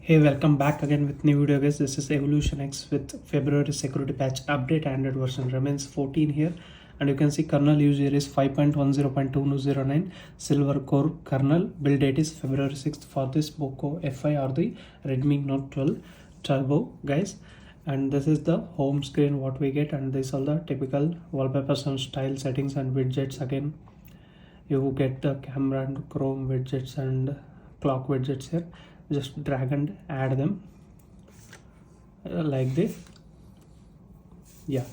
Hey, welcome back again with new video guys. This is Evolution X with February security patch update. Android version remains 14 here, and you can see kernel user is 5.10.2009 silver core kernel. Build date is February 6th for this Poco F5 or the Redmi Note 12 Turbo guys. And this is the home screen what we get, and this all the typical wallpapers and style settings and widgets. Again you get the camera and Chrome widgets and clock widgets here. Just drag and add them like this. Yeah,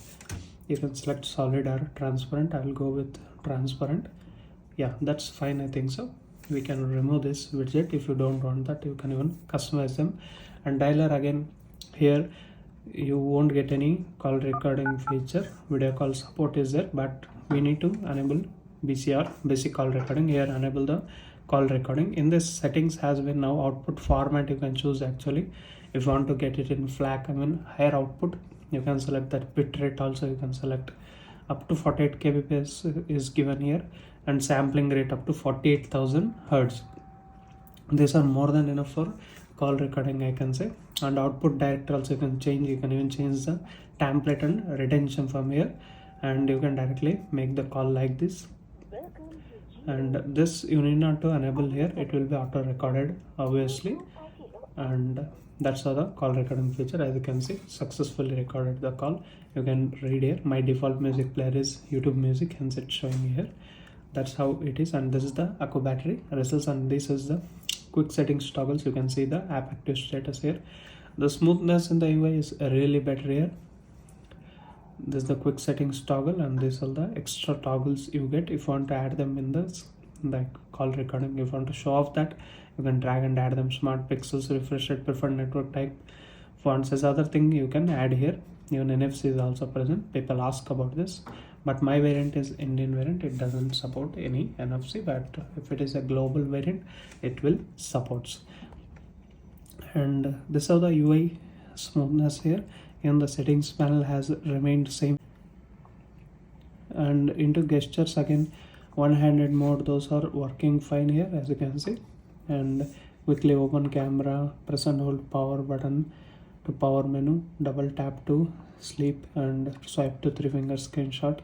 you can select solid or transparent. I will go with transparent. Yeah, that's fine. I think so. We can remove this widget. If you don't want that, you can even customize them. And dialer, again here you won't get any call recording feature. Video call support is there, but we need to enable BCR, basic call recording. Here enable the call recording. In this settings has been now output format you can choose. Actually, if you want to get it in FLAC, higher output, you can select that. Bitrate also you can select. Up to 48 kbps is given here, and sampling rate up to 48,000 hertz. These are more than enough for call recording, I can say. And output directory also you can change. You can even change the template and retention from here, and you can directly make the call like this. And this you need not to enable here, it will be auto recorded obviously. And that's how the call recording feature, as you can see, successfully recorded the call. You can read here, my default music player is YouTube music, hence it's showing here. That's how it is. And this is the Accu battery results, and this is the quick settings toggles. You can see the app active status here. The smoothness in the UI is really better here. This is the quick settings toggle, and these are the extra toggles you get if you want to add them in this like call recording. If you want to show off that, you can drag and add them. Smart pixels, refresh rate, preferred network type, fonts is other thing you can add here. Even NFC is also present. People ask about this, but my variant is Indian variant, it doesn't support any NFC, but if it is a global variant it will supports. And this is how the UI smoothness here. In the settings panel has remained same. And into gestures, again one-handed mode, those are working fine here, as you can see. And quickly open camera, press and hold power button to power menu, double tap to sleep, and swipe to 3-finger screenshot.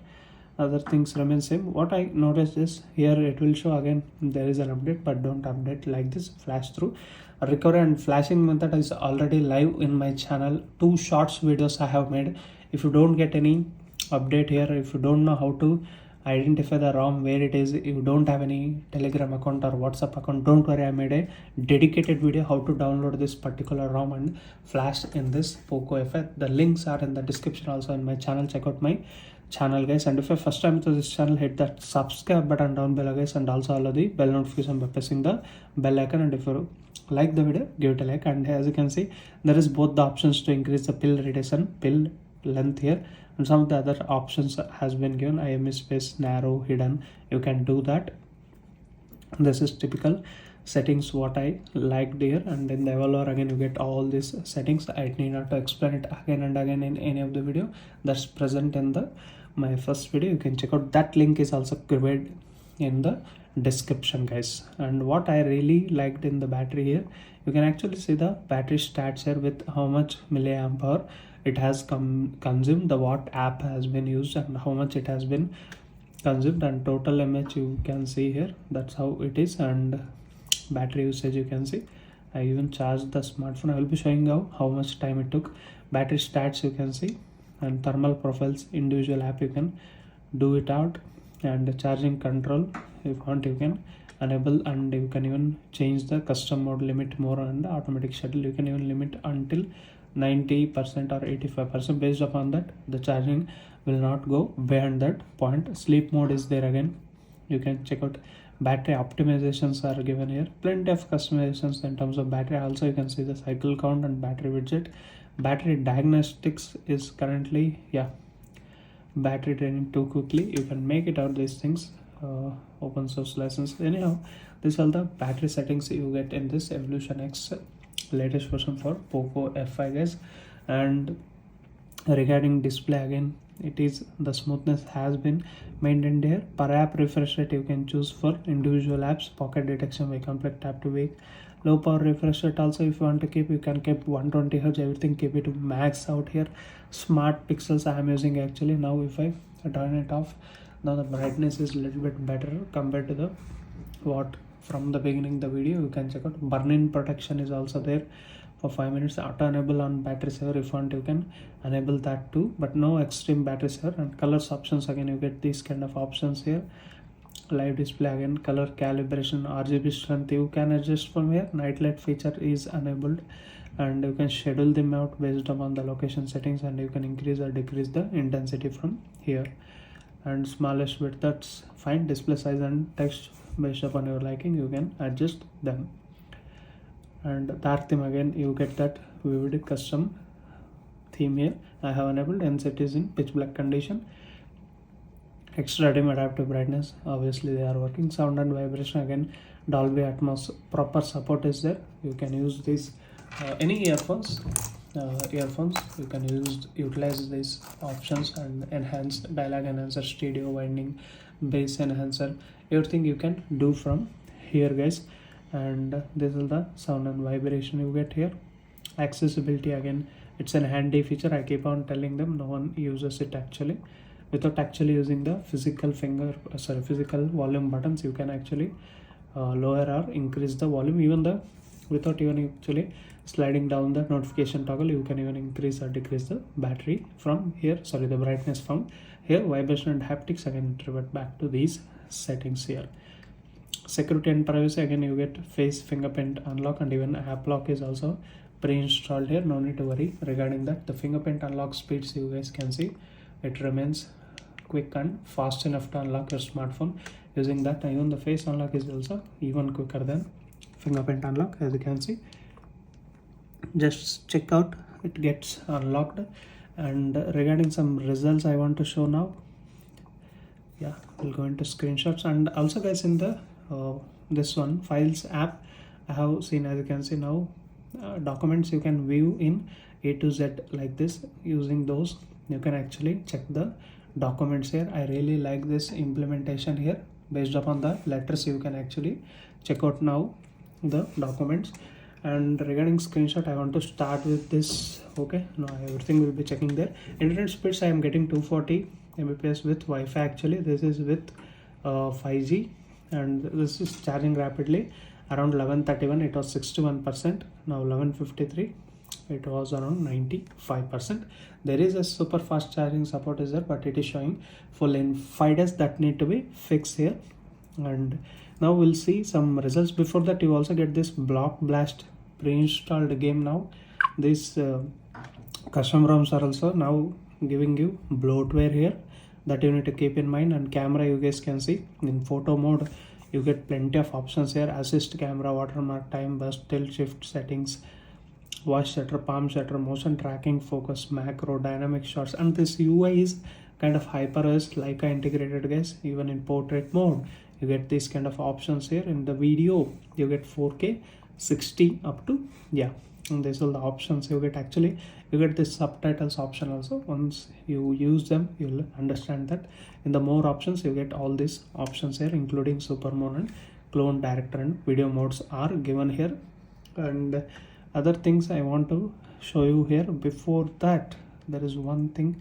Other things remain same. What I noticed is here it will show again there is an update, but don't update like this, flash through. Recovery and flashing method is already live in my channel. 2 shorts videos I have made. If you don't get any update here, if you don't know how to identify the ROM where it is, you don't have any Telegram account or WhatsApp account, don't worry, I made a dedicated video how to download this particular ROM and flash in this Poco F5. The links are in the description also in my channel. Check out my channel guys. And if you're first time to this channel, hit that subscribe button down below guys, and also allow the bell notification by pressing the bell icon. And if you like the video, give it a like. And as you can see, there is both the options to increase the pill radius and pill length here, and some of the other options has been given. IME space, narrow, hidden, you can do that. This is typical settings what I liked here. And in the evaluator again you get all these settings. I need not to explain it again and again in any of the video that's present in the my first video. You can check out that. Link is also provided in the description guys. And what I really liked in the battery here, you can actually see the battery stats here with how much milliamp hour it has consumed, the what app has been used, and how much it has been consumed, and total mAh you can see here. That's how it is. And battery usage you can see. I even charged the smartphone. I will be showing you how much time it took. Battery stats you can see, and thermal profiles, individual app you can do it out. And charging control, if you want you can enable, and you can even change the custom mode, limit more, and automatic schedule you can even limit until 90% or 85%. Based upon that, the charging will not go beyond that point. Sleep mode is there again. You can check out. Battery optimizations are given here. Plenty of customizations in terms of battery. Also you can see the cycle count and battery widget. Battery diagnostics is currently, yeah, battery draining too quickly, you can make it out. These things, open source license. Anyhow, these are the battery settings you get in this Evolution X latest version for Poco F5 guys. And regarding display, again it is the smoothness has been maintained here. Per app refresh rate you can choose for individual apps. Pocket detection, wake complex, tap to wake, Low power refresh rate also, if you want to keep, you can keep 120 Hz, everything keep it max out here. Smart pixels I am using actually. Now if I turn it off, now the brightness is a little bit better compared to the what from the beginning the video. You can check out. Burn-in protection is also there for 5 minutes. Auto enable on battery saver, if you want you can enable that too, but no extreme battery saver. And colors options, again you get these kind of options here. Live display, again color calibration, RGB strength you can adjust from here. Night light feature is enabled, and you can schedule them out based upon the location settings, and you can increase or decrease the intensity from here. And smallest width, that's fine. Display size and text based upon your liking, you can adjust them. And dark theme, again you get that vivid custom theme here. I have enabled, and set is in pitch black condition. Extra dim adaptive brightness, obviously they are working. Sound and vibration, again Dolby Atmos proper support is there. You can use this any earphones you can utilize these options, and enhance dialogue enhancer, stereo winding, bass enhancer, everything you can do from here guys. And this is the sound and vibration you get here. Accessibility, again it's an handy feature. I keep on telling them, no one uses it actually. Without actually using the physical physical volume buttons, you can actually lower or increase the volume. Even without even actually sliding down the notification toggle, you can even increase or decrease the battery from here, the brightness from here. Vibration and haptics, again revert back to these settings here. Security and privacy, again you get face fingerprint unlock, and even app lock is also pre-installed here. No need to worry regarding that. The fingerprint unlock speeds, you guys can see it remains quick and fast enough to unlock your smartphone using that. Even the face unlock is also even quicker than fingerprint unlock, as you can see. Just check out, it gets unlocked. And regarding some results I want to show now, yeah, we'll go into screenshots. And also guys, in the this one files app, I have seen, as you can see now, documents you can view in A to Z like this. Using those you can actually check the documents here. I really like this implementation here. Based upon the letters, you can actually check out now the documents. And regarding screenshot, I want to start with this. Okay, now everything will be checking there. Internet speeds, I am getting 240 Mbps with Wi-Fi actually. This is with 5G, and this is charging rapidly. Around 11:31 it was 61%. Now 11:53 it was around 95%. There is a super fast charging support is there, but it is showing full in 5 days. That need to be fixed here. And now we'll see some results. Before that, you also get this Block Blast pre-installed game. Now these custom ROMs are also now giving you bloatware here, that you need to keep in mind. And camera, you guys can see in photo mode you get plenty of options here. Assist camera, watermark, time burst, tilt shift settings, voice shutter, palm shutter, motion tracking, focus, macro, dynamic shots. And this UI is kind of HyperOS Leica integrated guys. Even in portrait mode you get these kind of options here. In the video you get 4K 60 up to, yeah, and these are the options you get. Actually you get this subtitles option also. Once you use them, you'll understand that. In the more options you get all these options here, including super mode and clone, director and video modes are given here. And other things I want to show you here. Before that, there is one thing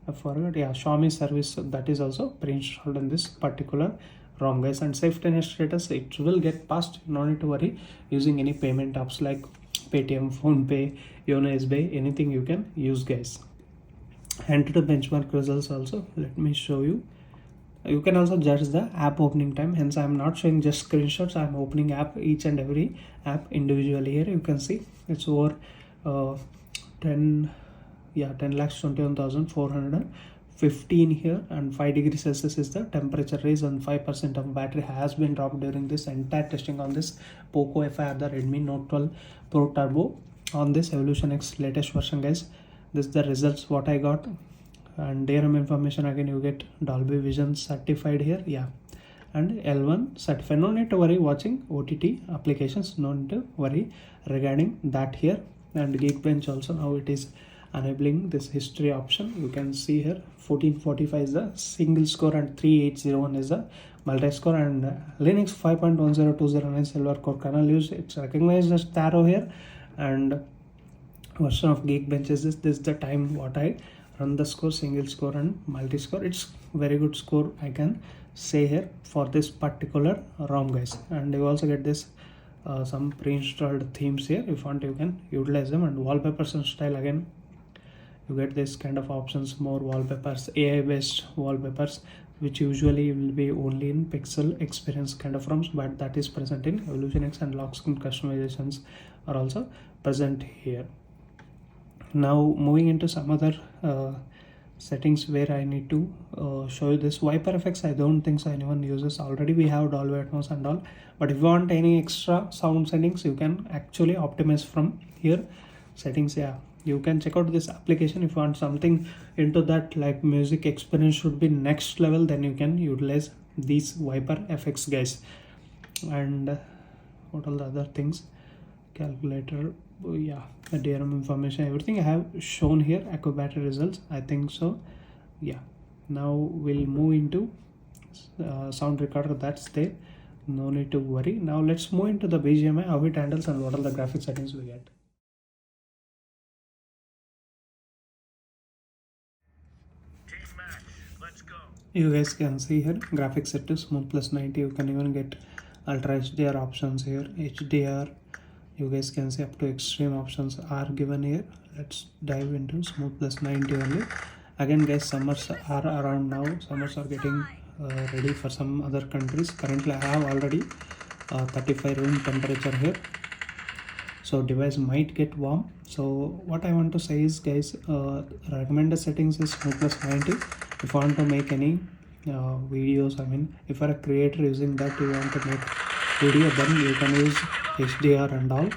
I forgot. Yeah, Xiaomi service, that is also pre-installed in this particular ROM guys. And safety net status, it will get passed, no need to worry. Using any payment apps like Paytm, PhonePe, Yono SBI, anything you can use guys. And to the benchmark results also, let me show you. You can also judge the app opening time. Hence I am not showing just screenshots, I am opening each and every app individually. Here you can see it's over 10,21,415 here, and 5 degrees Celsius is the temperature raise, and 5% of battery has been dropped during this entire testing on this PocoF5, the Redmi Note 12 Pro Turbo on this Evolution X latest version guys. This is the results what I got. And DRM information, again you get Dolby Vision certified here, yeah, and L1 certified. No need to worry watching OTT applications, no need to worry regarding that here. And Geekbench also, now it is enabling this history option. You can see here 1445 is the single score and 3801 is the multi-score, and Linux 5.10209 silver core kernel used. It's recognized as Taro here, and version of Geekbench is this. This is the time what I run the score, single score and multi-score. It's very good score, I can say here, for this particular ROM, guys. And you also get this some pre-installed themes here. If you want, you can utilize them. And wallpapers and style, again you get this kind of options, more wallpapers, AI based wallpapers, which usually will be only in pixel experience kind of ROMs, but that is present in Evolution X, and lock screen customizations are also present here. Now moving into some other settings where I need to show you this Viper effects. I don't think so anyone uses. Already we have Dolby Atmos and all, but if you want any extra sound settings, you can actually optimize from here settings. Yeah, you can check out this application. If you want something into that, like music experience should be next level, then you can utilize these Viper effects, guys. And what are the other things? Calculator, yeah, the DRM information, everything I have shown here. Echo battery results, I think so. Yeah, now we'll move into sound recorder. That's there, no need to worry. Now let's move into the BGMI, how it handles and what are the graphic settings we get. You guys can see here graphics set to smooth plus 90. You can even get ultra HDR options here, HDR. You guys can see up to extreme options are given here. Let's dive into smooth plus 90 only. Again, guys, summers are around now. Summers are getting ready for some other countries. Currently I have already 35 room temperature here, so device might get warm. So what I want to say is, guys, recommended settings is smooth plus 90. If you want to make any videos, I mean if you're a creator using that, you want to make video, then you can use HDR and all,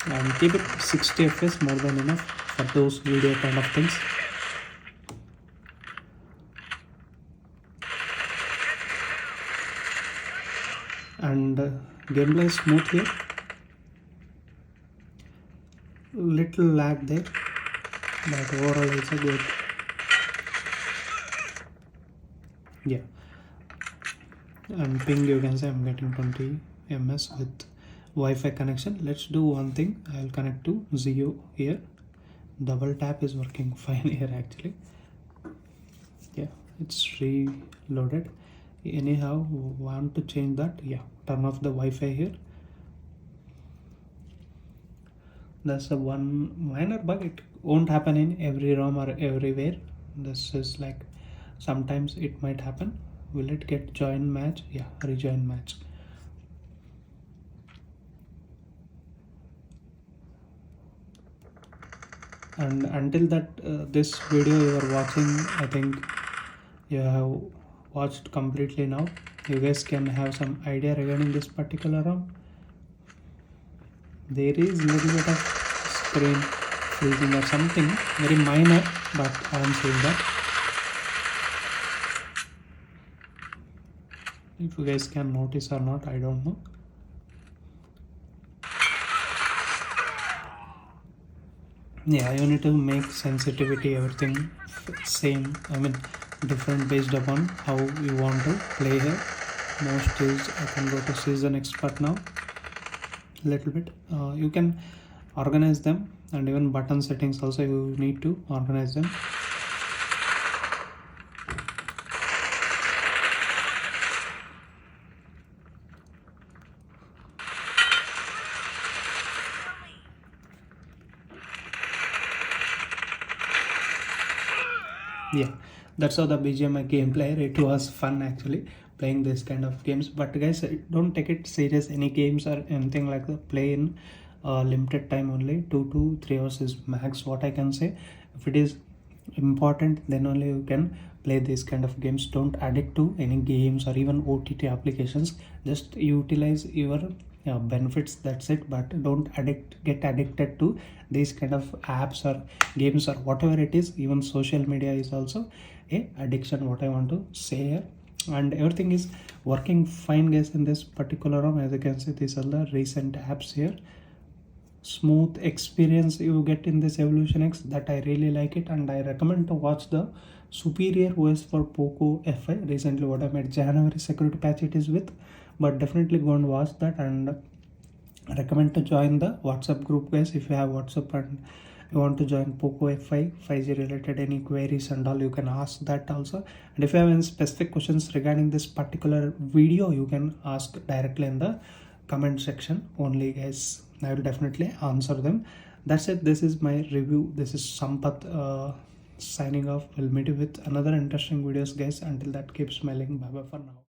and keep it 60 fps, more than enough for those video kind of things. And gameplay is smooth here, little lag there, but overall it's a good. Yeah, and ping, you can say I'm getting 20 ms with Wi-Fi connection. Let's do one thing. I'll connect to Zio here. Double tap is working fine here actually. Yeah, it's reloaded. Anyhow, want to change that? Yeah, turn off the Wi-Fi here. That's a one minor bug. It won't happen in every ROM or everywhere. This is like sometimes it might happen. Will it get join match? Yeah, rejoin match. And until that this video you are watching, I think you have watched completely. Now you guys can have some idea regarding this particular ROM. There is little bit of screen freezing or something, very minor, but I am saying that. If you guys can notice or not, I don't know. Yeah, you need to make sensitivity, everything same, I mean different based upon how you want to play here. Most is, I can go to season expert now, little bit. You can organize them, and even button settings also you need to organize them. Yeah, that's how the BGMI gameplay. It was fun actually playing this kind of games, but guys, don't take it serious. Any games or anything like that, play in limited time only. 2 to 3 hours is max, what I can say. If it is important, then only you can play these kind of games. Don't addict to any games or even OTT applications. Just utilize your benefits, that's it. But don't get addicted to these kind of apps or games or whatever it is. Even social media is also a addiction, what I want to say here. And everything is working fine, guys, in this particular ROM. As you can see, these are the recent apps here. smooth experience you get in this Evolution X, that I really like it, and I recommend to watch the superior OS for Poco F5. Recently what I made January security patch it is with, but definitely go and watch that, and I recommend to join the WhatsApp group, guys. If you have WhatsApp and you want to join Poco F5 5G related any queries and all, you can ask that also. And if you have any specific questions regarding this particular video, you can ask directly in the comment section only, guys. I will definitely answer them. That's it. This is my review. This is Sampath signing off. We'll meet you with another interesting videos, guys. Until that, keep smiling. Bye bye for now.